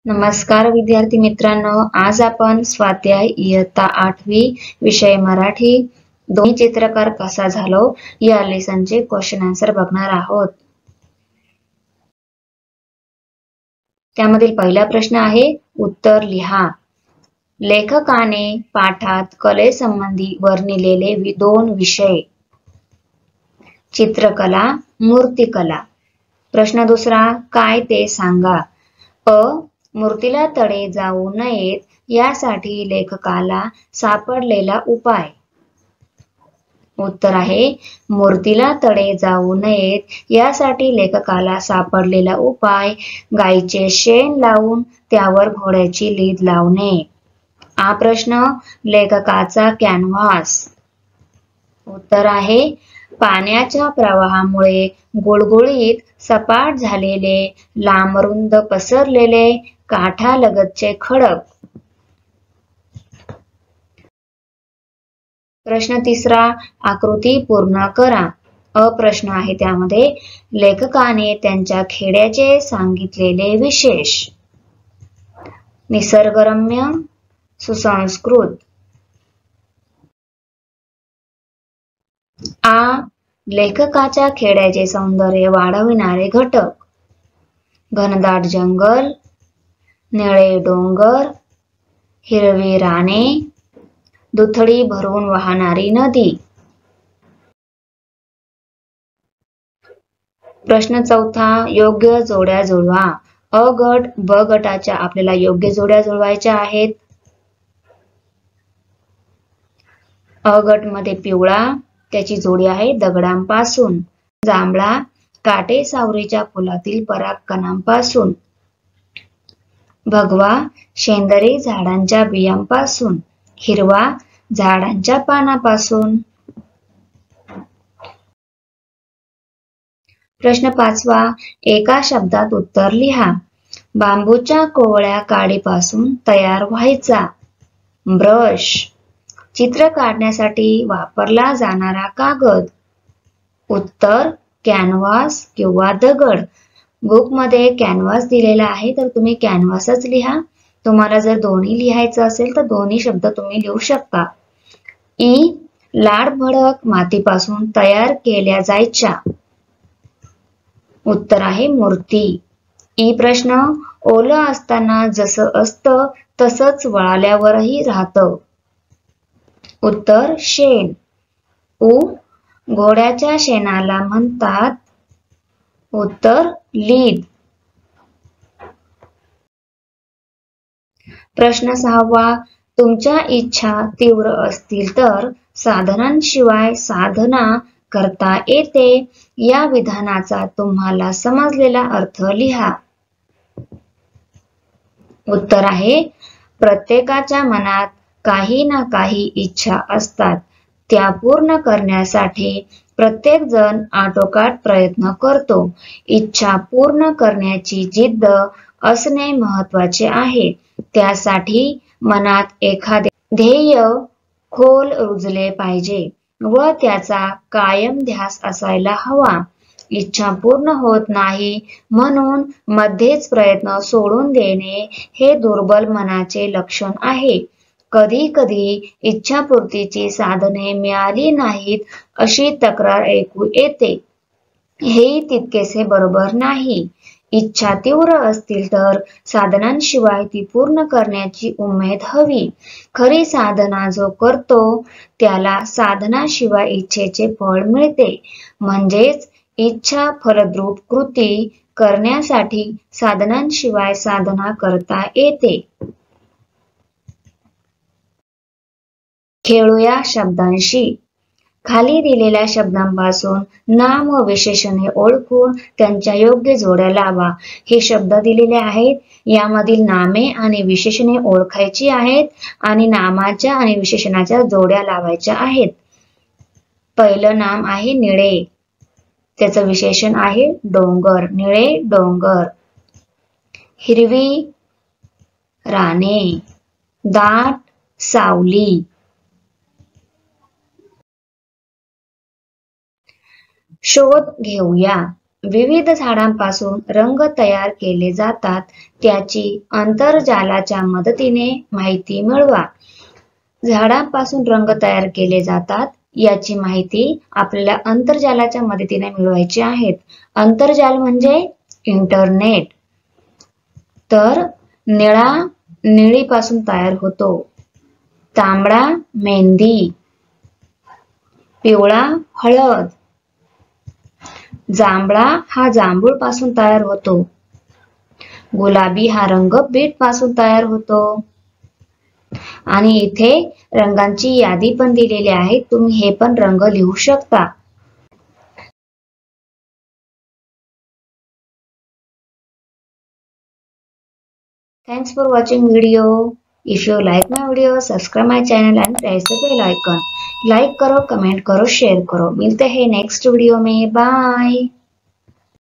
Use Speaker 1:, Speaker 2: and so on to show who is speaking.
Speaker 1: नमस्कार विद्यार्थी मित्रांनो, आज आपण स्वाध्याय इयत्ता 8वी विषय मराठी दोन्ही चित्रकार कसा झालो या लेसनचे क्वेश्चन आन्सर बघणार आहोत। त्यामधील पहिला प्रश्न आहे, उत्तर लिहा। लेखकाने पाठात कलेसंबंधी वर्णिलेले दोन विषय, चित्रकला, मूर्तिकला। प्रश्न दुसरा, काय ते सांगा। मूर्तीला तडे जाऊ नयेत यासाठी लेखकाला सापडलेला उपाय। उत्तर आहे, मूर्तीला तडे जाऊ नयेत यासाठी लेखकाला सापडलेला उपाय गायीचे शेण लावून त्यावर घोड्याची लीद लावणे। हा प्रश्न, लेखकाचा कॅनव्हास। उत्तर आहे, पाण्याच्या प्रवाहामुळे गुळगुळीत सपाट झालेले लांबरुंद पसरलेले काठालगतचे खडक। प्रश्न तिसरा, आकृती पूर्ण करा। प्रश्न आहे त्यामध्ये, लेखकाने त्यांच्या खेड्याचे सांगितलेले विशेष। निसर्गरम्य, सुसंस्कृत। लेखकाच्या खेड्याचे सौंदर्य वाढविणारे घटक, घनदाट जंगल, निळे डोंगर, हिरवी राने, दुथडी भरून वाहणारी नदी। प्रश्न चौथा, योग्य जोड्या जुळवा। अ गट ब गटाच्या आपल्याला योग्य जोड्या जुळवायच्या आहेत। अ गट मध्ये पिवळा, त्याची जोडी आहे दगडांपासून। जांभळा, काटे सावरीच्या फुलातील परागकणांपासून। भगवा, शेंदरी झाडांच्या बियांपासून। हिरवा, झाडांच्या पानापासून। प्रश्न पाचवा, एका शब्दात उत्तर लिहा। बांबूच्या कोवळ्या काडीपासून तयार व्हायचा। ब्रश, चित्र काढण्यासाठी वापरला जाणारा कागद। उत्तर, कॅनव्हास किंवा दगड। बुक मध्ये कॅनव्हास दिलेला आहे, तर तुम्ही कॅनव्हासच लिहा। तुम्हाला जर दोन्ही लिहायचं असेल तर दोन्ही शब्द तुम्ही लिहू शकता। लाड भडक मातीपासून तयार केल्या जायच्या। उत्तर आहे मूर्ती। प्रश्न, ओलं असताना जसं असतं तसंच वळाल्यावरही राहतं। उत्तर, शेण। घोड्याच्या शेणाला म्हणतात। उत्तर, लीद। प्रश्न सहावा, तुमच्या इच्छा तीव्र असतील तर साधनांशिवाय साधना करता येते या विधानाचा तुम्हाला समजलेला अर्थ लिहा। उत्तर आहे, प्रत्येकाच्या मनात काही ना काही इच्छा असतात, त्या पूर्ण करण्यासाठी प्रत्येक जण आटोकाट प्रयत्न करतो। इच्छा पूर्ण करण्याची जिद्द असणे महत्त्वाचे आहे। त्यासाठी मनात एखादे ध्येय खोल रुजले पाहिजे व त्याचा कायम ध्यास असायला हवा। इच्छा पूर्ण होत नाही म्हणून मध्येच प्रयत्न सोडून देणे हे दुर्बल मनाचे लक्षण आहे। कधी कधी इच्छापूर्तीची साधने मिळाली नाहीत अशी तक्रार ऐकू येते, हेही तितकेसे बरोबर नाही। इच्छा तीव्र असतील तर साधनांशिवाय ती पूर्ण करण्याची उमेद हवी। खरी साधना जो करतो त्याला साधनाशिवाय इच्छेचे फळ मिळते। म्हणजेच इच्छा फलद्रूप कृती करण्यासाठी साधनांशिवाय साधना करता येते। खेळूया शब्दांशी। खाली दिलेल्या शब्दांपासून नाम व विशेषणे ओळखून त्यांच्या योग्य जोड्या लावा। हे शब्द दिलेले आहेत, यामधील नामे आणि विशेषणे ओळखायची आहेत आणि नामाच्या आणि विशेषणाच्या जोड्या लावायच्या आहेत। पहिलं नाम आहे निळे, त्याचं विशेषण आहे डोंगर, निळे डोंगर। हिरवी राने, दाट सावली। शोध घेऊया। विविध झाडांपासून रंग तयार केले जातात त्याची आंतरजालाच्या मदतीने माहिती मिळवा. झाडांपासून रंग तयार केले जातात याची माहिती आपल्याला आंतरजालाच्या मदतीने मिळवायची आहे. आंतरजाल म्हणजे इंटरनेट. तर निळा निळीपासून तयार होतो. तांबडा मेहंदी, पिवळा हळद, जांभळा हा जांभूळ पासून तयार होतो. गुलाबी हा रंग बीट पासून तयार होतो. आणि इथे रंगांची यादी पण दिलेली आहे. तुम्ही हे पण रंग लिहू शकता. Thanks for watching video. If you like my video, subscribe my channel and press the bell icon. Like करो, कमेंट करो, शेयर करो. मिलते हैं नेक्स्ट वीडियो में. बाय.